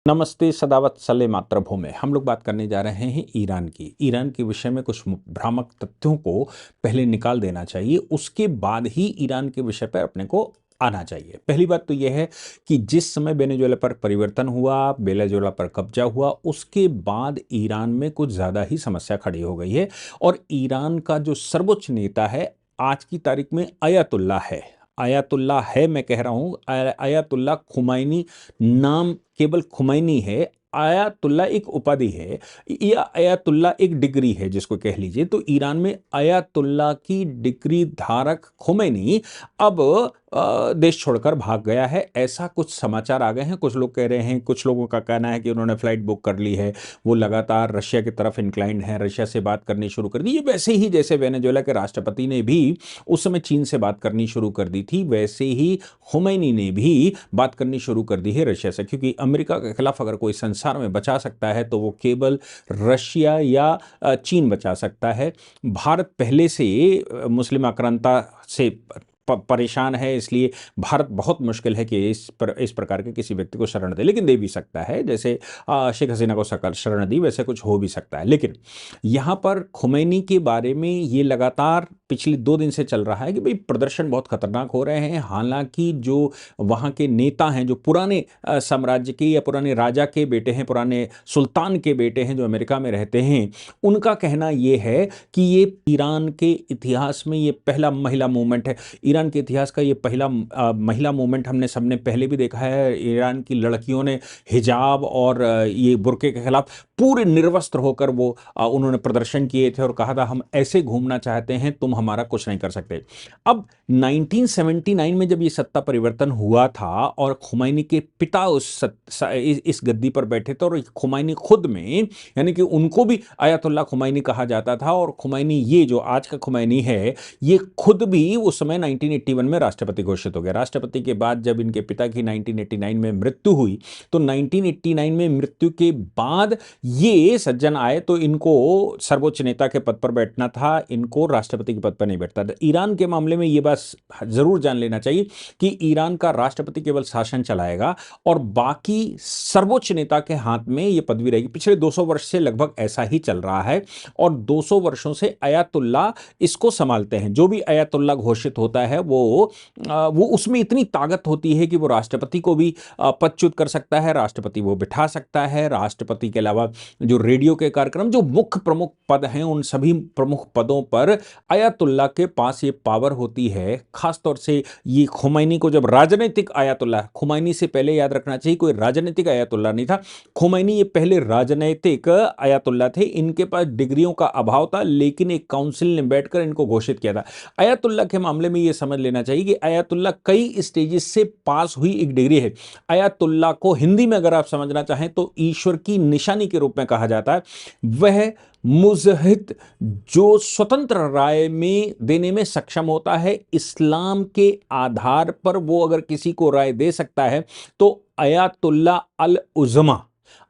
नमस्ते सदावत सले मातृभूमि। हम लोग बात करने जा रहे हैं ईरान की। ईरान के विषय में कुछ भ्रामक तथ्यों को पहले निकाल देना चाहिए, उसके बाद ही ईरान के विषय पर अपने को आना चाहिए। पहली बात तो यह है कि जिस समय वेनेजुएला पर परिवर्तन हुआ, वेनेजुएला पर कब्जा हुआ, उसके बाद ईरान में कुछ ज़्यादा ही समस्या खड़ी हो गई है और ईरान का जो सर्वोच्च नेता है आज की तारीख में अयातुल्ला है। अयातुल्ला है, मैं कह रहा हूं अयातुल्ला खुमैनी। नाम केवल खुमैनी है। अयातुल्ला एक उपाधि है या अयातुल्ला एक डिग्री है, जिसको कह लीजिए। तो ईरान में अयातुल्ला की डिग्री धारक खुमैनी अब देश छोड़कर भाग गया है, ऐसा कुछ समाचार आ गए हैं। कुछ लोग कह रहे हैं, कुछ लोगों का कहना है कि उन्होंने फ्लाइट बुक कर ली है, वो लगातार रशिया की तरफ इंक्लाइंड है, रशिया से बात करनी शुरू कर दी। ये वैसे ही जैसे वेनेजुएला के राष्ट्रपति ने भी उस समय चीन से बात करनी शुरू कर दी थी, वैसे ही खुमैनी ने भी बात करनी शुरू कर दी है रशिया से। क्योंकि अमेरिका के खिलाफ अगर कोई संसार में बचा सकता है तो वो केवल रशिया या चीन बचा सकता है। भारत पहले से मुस्लिम आक्रांता से परेशान है, इसलिए भारत बहुत मुश्किल है कि इस प्रकार के किसी व्यक्ति को शरण दे, लेकिन दे भी सकता है। जैसे शेख हसीना को शरण दी, वैसे कुछ हो भी सकता है। लेकिन यहाँ पर खुमैनी के बारे में ये लगातार पिछले 2 दिन से चल रहा है कि भाई प्रदर्शन बहुत खतरनाक हो रहे हैं। हालांकि जो वहाँ के नेता हैं, जो पुराने साम्राज्य के या पुराने राजा के बेटे हैं, पुराने सुल्तान के बेटे हैं, जो अमेरिका में रहते हैं, उनका कहना ये है कि ये ईरान के इतिहास में ये पहला महिला मूवमेंट है। ईरान के इतिहास का ये पहला महिला मूवमेंट हमने सबने पहले भी देखा है। ईरान की लड़कियों ने हिजाब और ये बुर्के के खिलाफ पूरे निर्वस्त्र होकर वो उन्होंने प्रदर्शन किए थे और कहा था हम ऐसे घूमना चाहते हैं, तुम हमारा कुछ नहीं कर सकते। अब 1979 में जब ये सत्ता परिवर्तन हुआ था और खुमैनी के पिता इस गद्दी पर बैठे थे और खुमैनी खुद में, यानी कि उनको भी अयातुल्ला खुमैनी कहा जाता था, और खुमैनी ये जो आज का खुमैनी है ये खुद भी उस समय 1981 में राष्ट्रपति घोषित हो गया। राष्ट्रपति के बाद जब इनके पिता की 1989 में मृत्यु हुई तो 1989 में मृत्यु के बाद ये सज्जन आए तो इनको सर्वोच्च नेता के पद पर बैठना था, इनको राष्ट्रपति के पद पर नहीं बैठता था। ईरान के मामले में ये बात जरूर जान लेना चाहिए कि ईरान का राष्ट्रपति केवल शासन चलाएगा और बाकी सर्वोच्च नेता के हाथ में ये पदवी रहेगी। पिछले 200 वर्ष से लगभग ऐसा ही चल रहा है और 200 वर्षों से अयातुल्ला इसको संभालते हैं। जो भी अयातुल्ला घोषित होता है वो उसमें इतनी ताकत होती है कि वो राष्ट्रपति को भी पदच्युत कर सकता है, राष्ट्रपति वो बिठा सकता है। राष्ट्रपति के अलावा जो रेडियो के कार्यक्रम, जो मुख्य प्रमुख पद हैं, उन सभी प्रमुख पदों पर अयातुल्ला के पास ये पावर होती है। खासतौर से ये खुमैनी को जब राजनीतिक अयातुल्ला, खुमैनी से पहले याद रखना चाहिए कोई राजनीतिक अयातुल्ला नहीं था, खुमैनी ये पहले राजनीतिक अयातुल्ला थे। इनके पास डिग्रियों का अभाव था, लेकिन एक काउंसिल ने बैठकर इनको घोषित किया था। अयातुल्ला के मामले में ये समझ लेना चाहिए कि अयातुल्ला कई स्टेजेस से पास हुई एक डिग्री है। अयातुल्ला को हिंदी में अगर आप समझना चाहें तो ईश्वर की निशानी के रूप में कहा जाता है। वह मुजहिद जो स्वतंत्र राय में देने में सक्षम होता है, इस्लाम के आधार पर वो अगर किसी को राय दे सकता है तो अयातुल्ला अल उज़मा,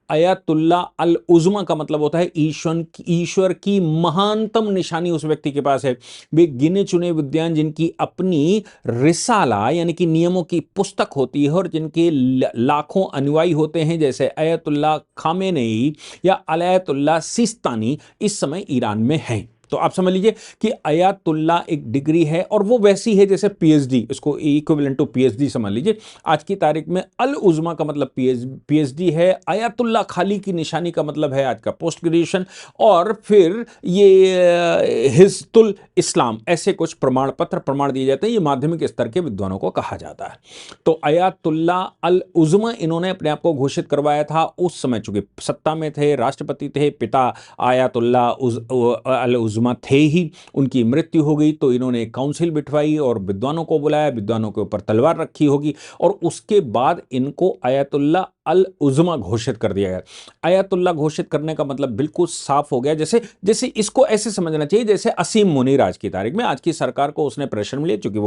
अयातुल्ला अल उज़मा का मतलब होता है ईश्वर की महानतम निशानी उस व्यक्ति के पास है। वे गिने चुने विद्वान जिनकी अपनी रिसाला यानी कि नियमों की पुस्तक होती है और जिनके लाखों अनुयायी होते हैं, जैसे अयतुल्ला खामेनेई या अयतुल्ला सिस्तानी इस समय ईरान में हैं। तो आप समझ लीजिए कि अयातुल्ला एक डिग्री है और वो वैसी है जैसे पीएचडी, इसको इक्विवेलेंट टू पीएचडी समझ लीजिए। आज की तारीख में अल उज़मा का मतलब पीएचडी है, अयातुल्ला खाली की निशानी का मतलब है आज का पोस्ट ग्रेजुएशन, और फिर ये हिज्तुल इस्लाम, ऐसे कुछ प्रमाण दिए जाते हैं। ये माध्यमिक स्तर के विद्वानों को कहा जाता है। तो अयातुल्ला अल उज़मा इन्होंने अपने आप को घोषित करवाया था उस समय, चूंकि सत्ता में थे, राष्ट्रपति थे, पिता अयातुल्ला अल उज़मा थे ही, उनकी मृत्यु हो गई तो इन्होंने एक काउंसिल बिठवाई और विद्वानों को बुलाया, विद्वानों के ऊपर तलवार रखी होगी और उसके बाद इनको अयातुल्ला अल उज़मा घोषित कर दिया गया। अयातुल्ला घोषित करने का मतलब बिल्कुल साफ हो गया। जैसे इसको ऐसे समझना चाहिए जैसे असीम मुनीर आज की तारीख में, आज की सरकार को उसने प्रेशर में लिया, क्योंकि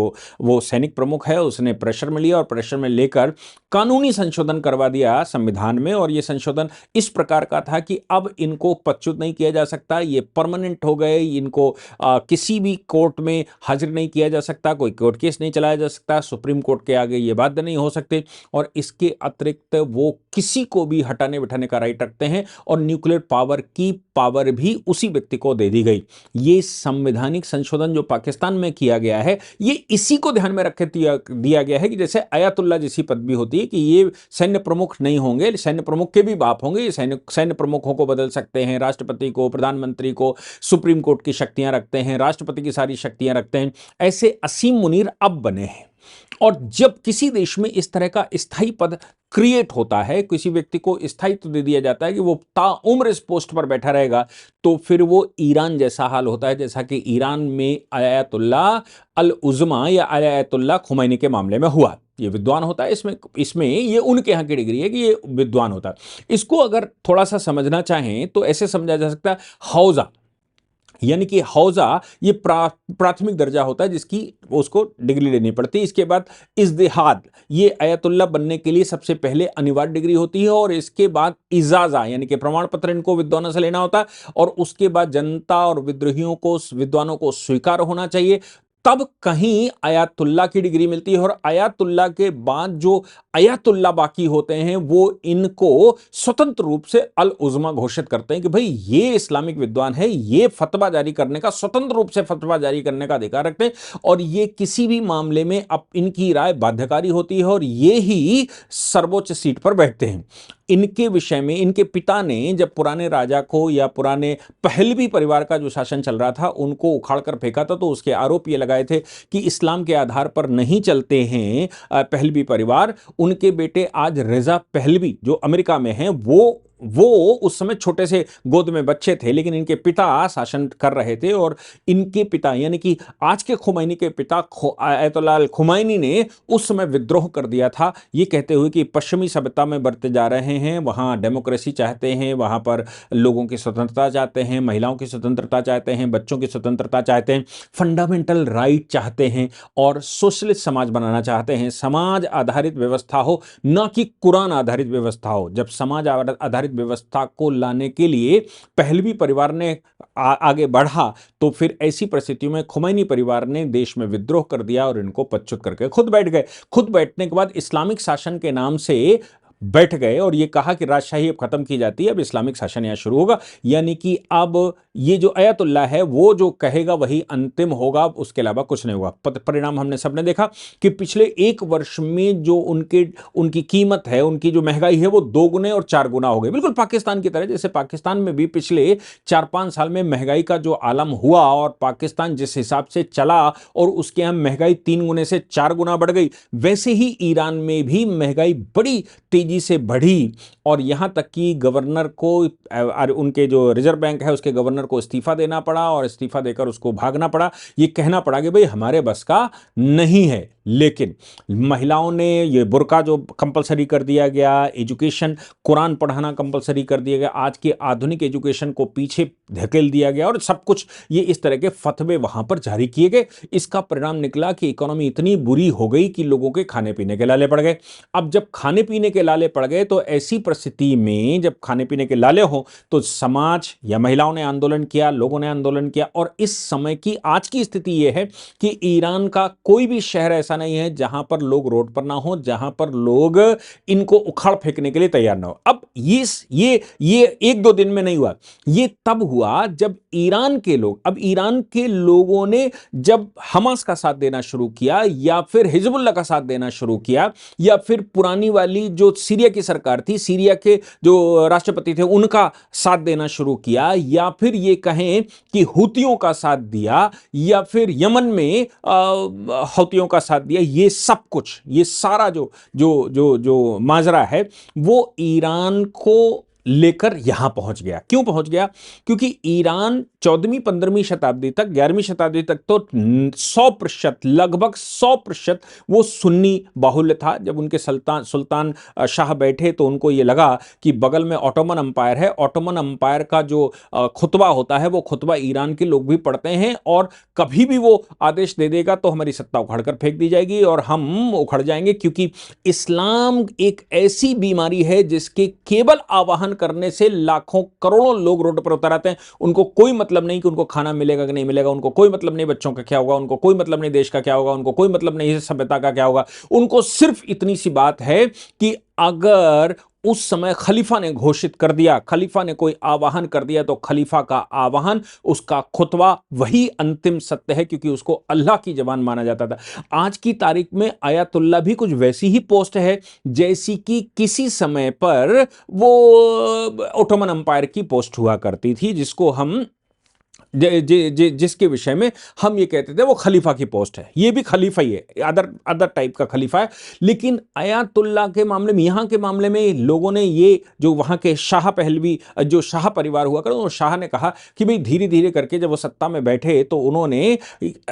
वो सैनिक प्रमुख है, उसने प्रेशर में लिया और प्रेशर में लेकर कानूनी संशोधन करवा दिया संविधान में। और यह संशोधन इस प्रकार का था कि अब इनको पदच्युत नहीं किया जा सकता, ये परमानेंट हो गए, इनको किसी भी कोर्ट में हाजिर नहीं किया जा सकता, कोई कोर्ट केस नहीं चलाया जा सकता, सुप्रीम कोर्ट के आगे ये बाध्य नहीं हो सकते। और इसके अतिरिक्त वो वो किसी को भी हटाने बिठाने का राइट रखते हैं और न्यूक्लियर पावर की पावर भी उसी व्यक्ति को दे दी गई। ये संवैधानिक संशोधन जो पाकिस्तान में किया गया है, ये इसी को ध्यान में रख के दिया गया है कि जैसे अयातुल्ला जैसी पदवी होती है कि ये सैन्य प्रमुख नहीं होंगे, सैन्य प्रमुख के भी बाप होंगे, ये सैन्य प्रमुखों को बदल सकते हैं, राष्ट्रपति को, प्रधानमंत्री को, सुप्रीम कोर्ट की शक्तियां रखते हैं, राष्ट्रपति की सारी शक्तियां रखते हैं। ऐसे असीम मुनीर अब बने हैं। और जब किसी देश में इस तरह का स्थायी पद क्रिएट होता है, किसी व्यक्ति को स्थायित्व दे दिया जाता है कि वो ताउम्र इस पोस्ट पर बैठा रहेगा, तो फिर वो ईरान जैसा हाल होता है जैसा कि ईरान में अयातुल्ला अल उज़्मा या अयातुल्ला खुमैनी के मामले में हुआ। ये विद्वान होता है, इसमें ये उनके यहाँ की डिग्री है कि ये विद्वान होता है। इसको अगर थोड़ा सा समझना चाहें तो ऐसे समझा जा सकता है, हौजा यानी कि हौजा ये प्राथमिक दर्जा होता है जिसकी उसको डिग्री लेनी पड़ती है। इसके बाद इज़्तिहाद, ये अयतुल्ला बनने के लिए सबसे पहले अनिवार्य डिग्री होती है, और इसके बाद इजाज़ा यानी कि प्रमाण पत्र इनको विद्वानों से लेना होता है, और उसके बाद जनता और विद्रोहियों को, विद्वानों को स्वीकार होना चाहिए, तब कहीं अयातुल्ला की डिग्री मिलती है। और अयातुल्ला के बाद जो अयातुल्ला बाकी होते हैं वो इनको स्वतंत्र रूप से अल उज़्मा घोषित करते हैं कि भाई ये इस्लामिक विद्वान है, ये फतवा जारी करने का, स्वतंत्र रूप से फतवा जारी करने का अधिकार रखते हैं, और ये किसी भी मामले में अब इनकी राय बाध्यकारी होती है और ये ही सर्वोच्च सीट पर बैठते हैं। इनके विषय में इनके पिता ने जब पुराने राजा को या पुराने पहलवी परिवार का जो शासन चल रहा था उनको उखाड़ कर फेंका था, तो उसके आरोप ये लगाए थे कि इस्लाम के आधार पर नहीं चलते हैं पहलवी परिवार। उनके बेटे आज रज़ा पहलवी जो अमेरिका में हैं, वो उस समय छोटे से गोद में बच्चे थे, लेकिन इनके पिता शासन कर रहे थे, और इनके पिता यानी कि आज के खुमैनी के पिता अयतुल्ला अल खुमैनी ने उस समय विद्रोह कर दिया था, ये कहते हुए कि पश्चिमी सभ्यता में बढ़ते जा रहे हैं, वहाँ डेमोक्रेसी चाहते हैं, वहाँ पर लोगों की स्वतंत्रता चाहते हैं, महिलाओं की स्वतंत्रता चाहते हैं, बच्चों की स्वतंत्रता चाहते हैं, फंडामेंटल राइट चाहते हैं, और सोशलिस्ट समाज बनाना चाहते हैं। समाज आधारित व्यवस्था हो, न कि कुरान आधारित व्यवस्था हो। जब समाज आधारित व्यवस्था को लाने के लिए पहलवी परिवार ने आगे बढ़ा, तो फिर ऐसी परिस्थितियों में खुमैनी परिवार ने देश में विद्रोह कर दिया और इनको पदच्युत करके खुद बैठ गए। खुद बैठने के बाद इस्लामिक शासन के नाम से बैठ गए और ये कहा कि राजशाही अब खत्म की जाती है, अब इस्लामिक शासन यहां शुरू होगा, यानी कि अब ये जो अयतुल्ला है वो जो कहेगा वही अंतिम होगा, उसके अलावा कुछ नहीं होगा। परिणाम हमने सबने देखा कि पिछले एक वर्ष में जो उनकी कीमत है, उनकी जो महंगाई है, वो 2 गुने और 4 गुना हो गई, बिल्कुल पाकिस्तान की तरह। जैसे पाकिस्तान में भी पिछले 4-5 साल में महंगाई का जो आलम हुआ और पाकिस्तान जिस हिसाब से चला और उसके यहाँ महंगाई 3 गुने से 4 गुना बढ़ गई, वैसे ही ईरान में भी महंगाई बड़ी तेजी से बढ़ी, और यहां तक कि गवर्नर को, उनके जो रिजर्व बैंक है उसके गवर्नर को इस्तीफा देना पड़ा, और इस्तीफा देकर उसको भागना पड़ा। ये कहना पड़ा कि भाई हमारे बस का नहीं है। लेकिन महिलाओं ने ये बुर्का जो कंपलसरी कर दिया गया, एजुकेशन कुरान पढ़ाना कंपलसरी कर दिया गया, आज के आधुनिक एजुकेशन को पीछे धकेल दिया गया, और सब कुछ ये इस तरह के फतवे वहां पर जारी किए गए। इसका परिणाम निकला कि इकोनॉमी इतनी बुरी हो गई कि लोगों के खाने पीने के लाले पड़ गए। अब जब खाने पीने के लाले पड़ गए, तो ऐसी परिस्थिति में जब खाने पीने के लाले हो, तो समाज या महिलाओं ने आंदोलन किया, लोगों ने आंदोलन किया, और इस समय की आज की स्थिति यह है कि ईरान का कोई भी शहर ऐसा नहीं है जहां पर लोग रोड पर ना हो, जहां पर लोग इनको उखाड़ फेंकने के लिए तैयार ना हो। अब ये 1-2 दिन में नहीं हुआ, ये तब हुआ जब ईरान के लोगों ने जब हमास का साथ देना शुरू किया, या फिर हिजबुल्लाह का साथ देना शुरू किया, या फिर पुरानी वाली जो सीरिया की सरकार थी, सीरिया के जो राष्ट्रपति थे उनका साथ देना शुरू किया, या फिर ये कहें कि हूतियों का साथ दिया, या फिर यमन में हूतियों का साथ दिया। ये सब कुछ, ये सारा जो माजरा है वो ईरान को लेकर यहां पहुंच गया। क्यों पहुंच गया? क्योंकि ईरान 14वीं-15वीं शताब्दी तक, 11वीं शताब्दी तक तो 100%, लगभग 100% वो सुन्नी बाहुल्य था। जब उनके सुल्तान शाह बैठे तो उनको ये लगा कि बगल में ऑटोमन अंपायर है, ऑटोमन अंपायर का जो खुतबा होता है वो खुतबा ईरान के लोग भी पढ़ते हैं, और कभी भी वो आदेश दे देगा तो हमारी सत्ता उखाड़ कर फेंक दी जाएगी और हम उखड़ जाएंगे। क्योंकि इस्लाम एक ऐसी बीमारी है जिसके केवल आवाहन करने से लाखों करोड़ों लोग रोड पर उतर आते हैं। उनको कोई मतलब नहीं कि उनको खाना मिलेगा कि नहीं मिलेगा, उनको कोई मतलब नहीं बच्चों का क्या होगा, उनको कोई मतलब नहीं देश का क्या होगा, उनको कोई मतलब नहीं सभ्यता का क्या होगा। उनको सिर्फ इतनी सी बात है कि अगर उस समय खलीफा ने घोषित कर दिया, खलीफा ने कोई आवाहन कर दिया तो खलीफा का आवाहन, उसका खुतबा वही अंतिम सत्य है, क्योंकि उसको अल्लाह की जबान माना जाता था। आज की तारीख में आयतुल्लाह भी कुछ वैसी ही पोस्ट है जैसी कि किसी समय पर वो ओटोमन अंपायर की पोस्ट हुआ करती थी, जिसको हम जिसके विषय में हम ये कहते थे वो खलीफा की पोस्ट है। ये भी खलीफा ही है, अदर अदर टाइप का खलीफा है। लेकिन आयतुल्लाह के मामले में, यहाँ के मामले में लोगों ने ये जो वहाँ के शाह पहलवी, जो शाह परिवार हुआ कर, शाह ने कहा कि भाई धीरे धीरे करके जब वो सत्ता में बैठे तो उन्होंने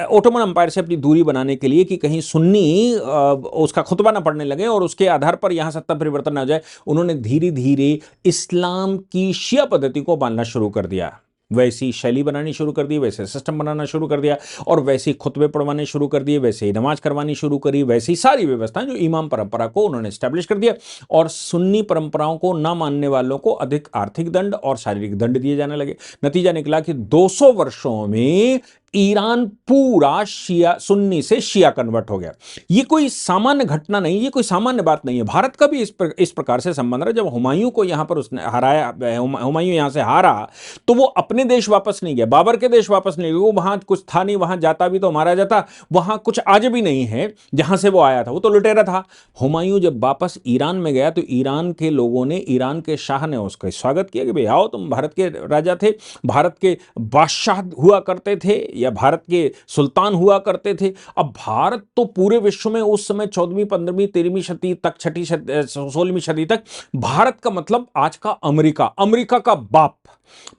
ओटोमन अंपायर से अपनी दूरी बनाने के लिए कि कहीं सुन्नी उसका खुतबा ना पढ़ने लगे और उसके आधार पर यहाँ सत्ता परिवर्तन ना हो जाए, उन्होंने धीरे धीरे इस्लाम की शिया पद्धति को मानना शुरू कर दिया, वैसी शैली बनानी शुरू कर दी, वैसे सिस्टम बनाना शुरू कर दिया और वैसे खुतबे पढ़वाने शुरू कर दिए, वैसे ही नमाज करवानी शुरू करी, वैसी सारी व्यवस्थाएं जो इमाम परंपरा को उन्होंने स्टैब्लिश कर दिया। और सुन्नी परंपराओं को ना मानने वालों को अधिक आर्थिक दंड और शारीरिक दंड दिए जाने लगे। नतीजा निकला कि 200 वर्षों में ईरान पूरा शिया, सुन्नी से शिया कन्वर्ट हो गया। ये कोई सामान्य घटना नहीं, ये कोई सामान्य बात नहीं है। भारत का भी इस प्रकार से संबंध रहा। जब हुमायूं को यहां पर उसने हराया, हुमायूं यहां से हारा, तो वो अपने देश वापस नहीं गया, बाबर के देश वापस नहीं गया, वो वहां कुछ था नहीं, वहां जाता भी तो मारा जाता, वहां कुछ आज भी नहीं है जहां से वो आया था, वो तो लुटेरा था। हुमायूं जब वापस ईरान में गया तो ईरान के लोगों ने, ईरान के शाह ने उसका स्वागत किया कि भाई आओ, तुम भारत के राजा थे, भारत के बादशाह हुआ करते थे या भारत के सुल्तान हुआ करते थे। अब भारत तो पूरे विश्व में उस समय 14वीं 15वीं 13वीं शती तक, 6ठी 16वीं शती तक, भारत का मतलब आज का अमेरिका, अमेरिका का बाप,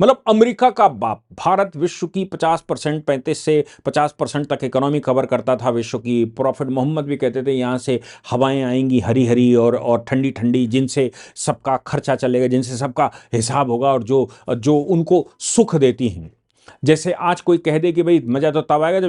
मतलब अमेरिका का बाप। भारत विश्व की 50%, 35 से 50% तक इकोनॉमी कवर करता था विश्व की। प्रॉफिट मोहम्मद भी कहते थे यहां से हवाएं आएंगी हरी हरी और ठंडी ठंडी, जिनसे सबका खर्चा चलेगा, जिनसे सबका हिसाब होगा और जो जो उनको सुख देती हैं। जैसे आज कोई कह दे कि भाई मजा तो तब आएगा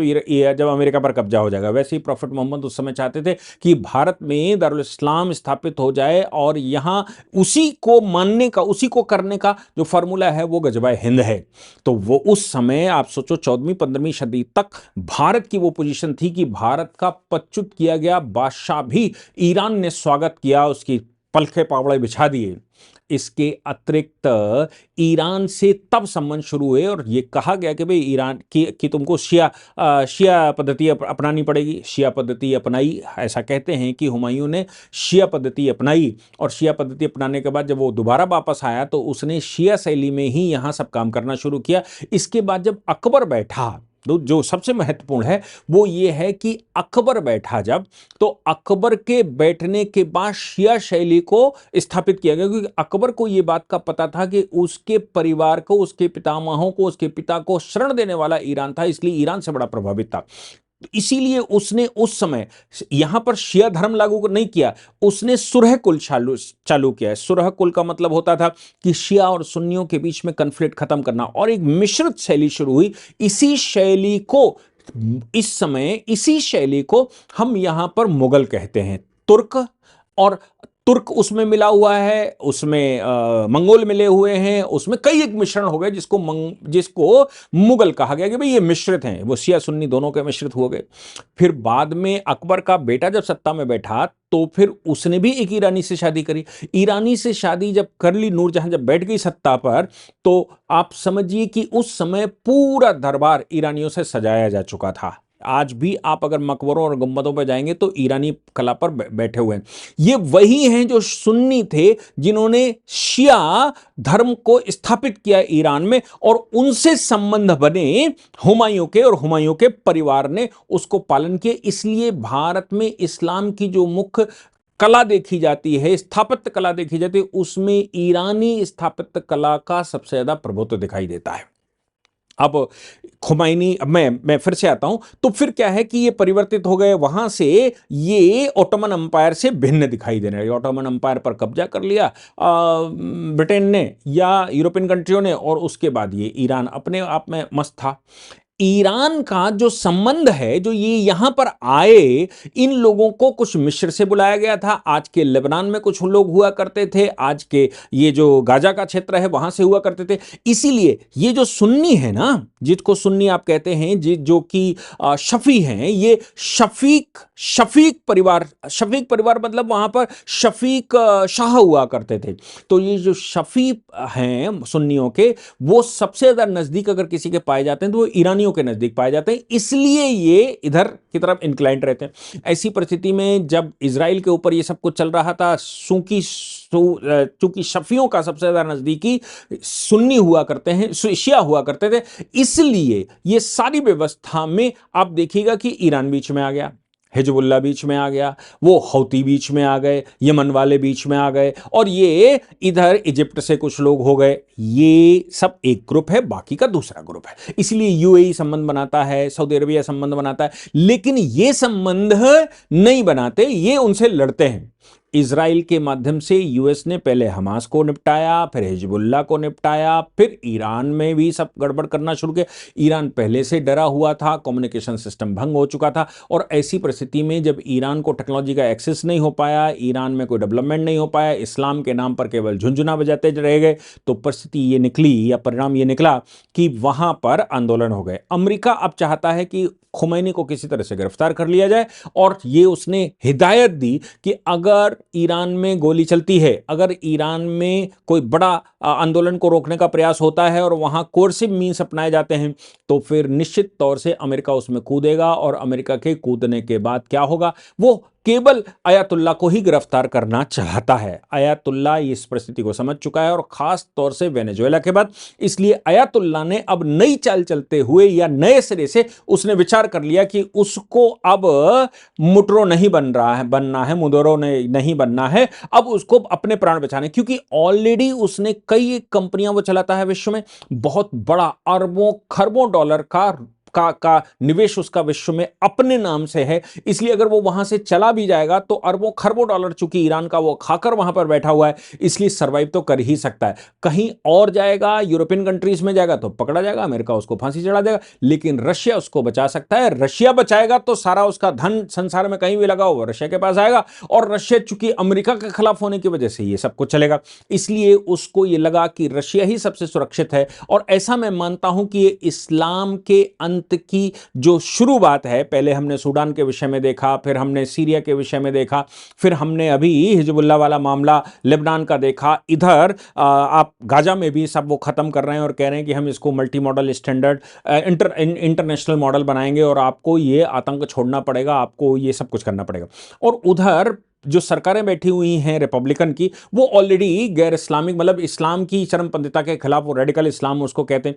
जब अमेरिका पर कब्जा हो जाएगा, वैसे ही प्रॉफिट मोहम्मद उस समय चाहते थे कि भारत में दारुल इस्लाम स्थापित हो जाए और यहां उसी को मानने का, उसी को करने का जो फॉर्मूला है वो गजबाए हिंद है। तो वो उस समय आप सोचो 14वीं 15वीं सदी तक भारत की वो पोजीशन थी कि भारत का पदच्युत किया गया बादशाह भी ईरान ने स्वागत किया, उसकी पलखे पावड़े बिछा दिए। इसके अतिरिक्त ईरान से तब संबंध शुरू हुए और यह कहा गया कि भाई ईरान की तुमको शिया पद्धति अपनानी पड़ेगी। शिया पद्धति अपनाई, ऐसा कहते हैं कि हुमायूं ने शिया पद्धति अपनाई और शिया पद्धति अपनाने के बाद जब वो दोबारा वापस आया तो उसने शिया शैली में ही यहां सब काम करना शुरू किया। इसके बाद जब अकबर बैठा, जो सबसे महत्वपूर्ण है वो ये है कि अकबर बैठा जब, तो अकबर के बैठने के बाद शिया शैली को स्थापित किया गया, क्योंकि अकबर को यह बात का पता था कि उसके परिवार को, उसके पितामहों को, उसके पिता को शरण देने वाला ईरान था, इसलिए ईरान से बड़ा प्रभावित था। इसीलिए उसने उस समय यहां पर शिया धर्म लागू नहीं किया, उसने सुरह कुल चालू किया है। सुरह कुल का मतलब होता था कि शिया और सुन्नियों के बीच में कन्फ्लिक्ट खत्म करना, और एक मिश्रित शैली शुरू हुई। इसी शैली को इस समय, इसी शैली को हम यहां पर मुगल कहते हैं। तुर्क, और तुर्क उसमें मिला हुआ है, उसमें मंगोल मिले हुए हैं, उसमें कई एक मिश्रण हो गए जिसको मुगल कहा गया कि भाई ये मिश्रित हैं, वो शिया सुन्नी दोनों के मिश्रित हो गए। फिर बाद में अकबर का बेटा जब सत्ता में बैठा तो फिर उसने भी एक ईरानी से शादी करी। ईरानी से शादी जब कर ली, नूरजहां जब बैठ गई सत्ता पर, तो आप समझिए कि उस समय पूरा दरबार ईरानियों से सजाया जा चुका था। आज भी आप अगर मकबरों और गुंबदों पर जाएंगे तो ईरानी कला पर बैठे हुए हैं। ये वही हैं जो सुन्नी थे, जिन्होंने शिया धर्म को स्थापित किया ईरान में, और उनसे संबंध बने हुमायूं के, और हुमायूं के परिवार ने उसको पालन किया। इसलिए भारत में इस्लाम की जो मुख्य कला देखी जाती है, स्थापत्य कला देखी जाती है, उसमें ईरानी स्थापत्य कला का सबसे ज्यादा प्रभुत्व दिखाई देता है। अब खुमैनी, अब मैं फिर से आता हूं, तो फिर क्या है कि ये परिवर्तित हो गए, वहां से ये ओटोमन अंपायर से भिन्न दिखाई देने लगे। ओटोमन अंपायर पर कब्जा कर लिया ब्रिटेन ने या यूरोपियन कंट्रियों ने, और उसके बाद ये ईरान अपने आप में मस्त था। ईरान का जो संबंध है, जो ये यहां पर आए, इन लोगों को कुछ मिस्र से बुलाया गया था, आज के लेबनान में कुछ लोग हुआ करते थे, आज के ये जो गाजा का क्षेत्र है वहां से हुआ करते थे। इसीलिए ये जो सुन्नी है ना, जिसको सुन्नी आप कहते हैं, जो कि शफी हैं, ये शफीक परिवार मतलब वहां पर शफीक शाह हुआ करते थे। तो ये जो शफी हैं सुन्नियों के, वो सबसे ज्यादा नजदीक अगर किसी के पाए जाते हैं तो वो ईरानियों के नजदीक पाए जाते हैं, इसलिए ये इधर की तरफ इंक्लाइंड रहते हैं। ऐसी परिस्थिति में जब इजराइल के ऊपर ये सब कुछ चल रहा था, चूंकि शफियों का सबसे ज्यादा नजदीकी सुन्नी हुआ करते हैं, शिया हुआ करते थे, इसलिए ये सारी व्यवस्था में आप देखिएगा कि ईरान बीच में आ गया, हिजबुल्ला बीच में आ गया, वो हौती बीच में आ गए, यमन वाले बीच में आ गए, और ये इधर इजिप्ट से कुछ लोग हो गए। ये सब एक ग्रुप है, बाकी का दूसरा ग्रुप है। इसलिए यूएई संबंध बनाता है, सऊदी अरबिया संबंध बनाता है, लेकिन ये संबंध नहीं बनाते, ये उनसे लड़ते हैं। इजराइल के माध्यम से यूएस ने पहले हमास को निपटाया, फिर हिजबुल्ला को निपटाया, फिर ईरान में भी सब गड़बड़ करना शुरू किया। ईरान पहले से डरा हुआ था, कम्युनिकेशन सिस्टम भंग हो चुका था, और ऐसी परिस्थिति में जब ईरान को टेक्नोलॉजी का एक्सेस नहीं हो पाया, ईरान में कोई डेवलपमेंट नहीं हो पाया, इस्लाम के नाम पर केवल झुंझुना बजाते रह गए, तो परिस्थिति ये निकली, या परिणाम ये निकला कि वहां पर आंदोलन हो गए। अमेरिका अब चाहता है कि खुमैनी को किसी तरह से गिरफ्तार कर लिया जाए, और ये उसने हिदायत दी कि अगर ईरान में गोली चलती है, अगर ईरान में कोई बड़ा आंदोलन को रोकने का प्रयास होता है और वहां कोर्सिव मीन्स अपनाए जाते हैं, तो फिर निश्चित तौर से अमेरिका उसमें कूदेगा, और अमेरिका के कूदने के बाद क्या होगा, वो केवल अयातुल्ला को ही गिरफ्तार करना चाहता है। अयातुल्ला इस परिस्थिति को समझ चुका है, और खास तौर से वेनेजुएला के बाद, इसलिए अयातुल्ला ने अब नई चाल चलते हुए या नए सिरे से उसने विचार कर लिया कि उसको अब मुटरो नहीं बनना है, मुदरो नहीं बनना है, अब उसको अपने प्राण बचाने, क्योंकि ऑलरेडी उसने कई कंपनियां वो चलाता है विश्व में, बहुत बड़ा अरबों खरबों डॉलर का निवेश उसका विश्व में अपने नाम से है। इसलिए अगर वो वहां से चला भी जाएगा तो अरबों खरबों डॉलर चूंकि ईरान का वो खाकर वहां पर बैठा हुआ है, इसलिए सरवाइव तो कर ही सकता है। कहीं और जाएगा, यूरोपियन कंट्रीज में जाएगा तो पकड़ा जाएगा, अमेरिका उसको फांसी चढ़ा देगा, लेकिन रशिया उसको बचा सकता है। रशिया बचाएगा तो सारा उसका धन संसार में कहीं भी लगा हुआ रशिया के पास आएगा, और रशिया चूंकि अमेरिका के खिलाफ होने की वजह से ये सब कुछ चलेगा, इसलिए उसको ये लगा कि रशिया ही सबसे सुरक्षित है। और ऐसा मैं मानता हूं कि ये इस्लाम के की जो शुरुआत है, पहले हमने सूडान के विषय में देखा, फिर हमने सीरिया के विषय में देखा, फिर हमने अभी हिजबुल्ला वाला मामला लेबनान का देखा, इधर आप गाजा में भी सब वो खत्म कर रहे हैं और कह रहे हैं कि हम इसको multi modal standard international model बनाएंगे, और आपको ये आतंक छोड़ना पड़ेगा, आपको ये सब कुछ करना पड़ेगा। और उधर जो सरकारें बैठी हुई हैं रिपब्लिकन की, वो ऑलरेडी गैर इस्लामिक, मतलब इस्लाम की चरमपंथिता के खिलाफ, वो रेडिकल इस्लाम उसको कहते हैं।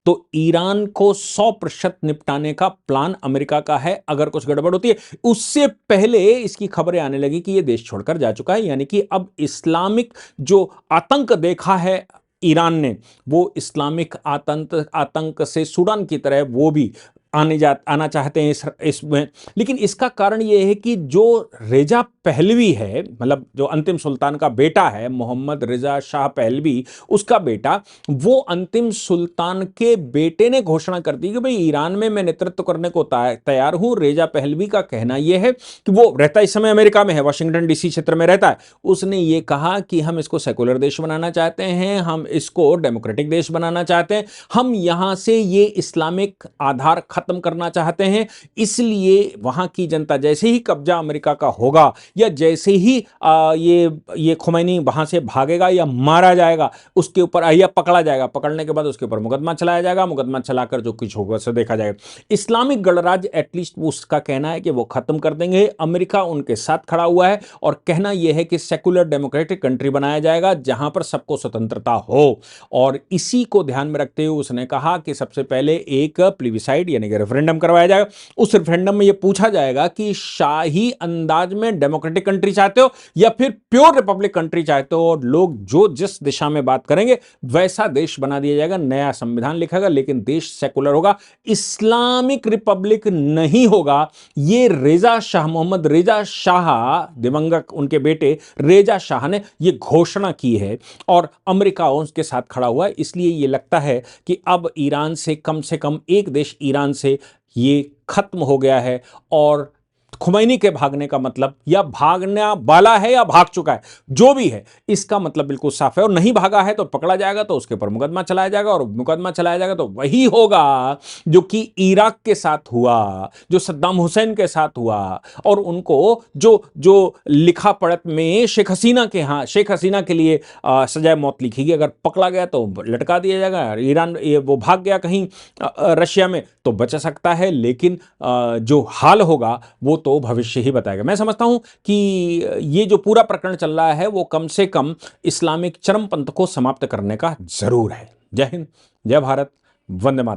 तो ईरान को 100% निपटाने का प्लान अमेरिका का है। अगर कुछ गड़बड़ होती है, उससे पहले इसकी खबरें आने लगी कि यह देश छोड़कर जा चुका है, यानी कि अब इस्लामिक जो आतंक देखा है ईरान ने, वो इस्लामिक आतंक से सूडान की तरह वो भी आना चाहते हैं इसमें। लेकिन इसका कारण यह है कि जो रेजा पहलवी है, मतलब जो अंतिम सुल्तान का बेटा है, मोहम्मद रिजा शाह पहलवी, उसका बेटा, वो अंतिम सुल्तान के बेटे ने घोषणा कर दी कि भाई ईरान में मैं नेतृत्व करने को तैयार हूं। रेजा पहलवी का कहना यह है कि वो रहता इस समय अमेरिका में है, वाशिंगटन डीसी क्षेत्र में रहता है। उसने ये कहा कि हम इसको सेकुलर देश बनाना चाहते हैं, हम इसको डेमोक्रेटिक देश बनाना चाहते हैं, हम यहां से ये इस्लामिक आधार खत्म करना चाहते हैं। इसलिए वहां की जनता, जैसे ही कब्जा अमेरिका का होगा, या जैसे ही ये खुमैनी वहां से भागेगा या मारा जाएगा, उसके ऊपर या पकड़ा जाएगा, पकड़ने के बाद उसके ऊपर मुकदमा चलाया जाएगा, मुकदमा चलाकर जो कुछ होगा सो देखा जाएगा। इस्लामिक गणराज्य एटलीस्ट उसका कहना है कि वो खत्म कर देंगे। अमेरिका उनके साथ खड़ा हुआ है, और कहना यह है कि सेकुलर डेमोक्रेटिक कंट्री बनाया जाएगा जहां पर सबको स्वतंत्रता हो। और इसी को ध्यान में रखते हुए उसने कहा कि सबसे पहले एक प्लेबिसाइड यानी कि रेफरेंडम करवाया जाएगा। उस रेफरेंडम में यह पूछा जाएगा कि शाही अंदाज में डेमोक्रेटिक कंट्री चाहते हो या फिर प्योर रिपब्लिक कंट्री चाहते हो, और लोग जो जिस दिशा में बात करेंगे वैसा देश बना दिया जाएगा। नया संविधान लिखेगा, लेकिन देश सेकुलर होगा, इस्लामिक रिपब्लिक नहीं होगा। ये रेजा शाह, मोहम्मद रेजा शाह, दिवंगत उनके बेटे रेजा शाह ने यह घोषणा की है, और अमेरिका उसके साथ खड़ा हुआ है। इसलिए यह लगता है कि अब ईरान से कम एक देश ईरान से ये खत्म हो गया है और खुमैनी के भागने का मतलब या भागने वाला है या भाग चुका है, जो भी है, इसका मतलब बिल्कुल साफ है। और नहीं भागा है तो पकड़ा जाएगा, तो उसके ऊपर मुकदमा चलाया जाएगा, और मुकदमा चलाया जाएगा तो वही होगा जो कि इराक के साथ हुआ, जो सद्दाम हुसैन के साथ हुआ, और उनको जो जो लिखा पढ़त में शेख हसीना के, हाँ, शेख हसीना के लिए सजाए मौत लिखी गई, अगर पकड़ा गया तो लटका दिया जाएगा। ईरान वो भाग गया कहीं रशिया में तो बच सकता है, लेकिन जो हाल होगा वो तो भविष्य ही बताएगा। मैं समझता हूं कि ये जो पूरा प्रकरण चल रहा है वो कम से कम इस्लामिक चरमपंथ को समाप्त करने का जरूर है। जय हिंद, जय भारत, वंदे मातरम।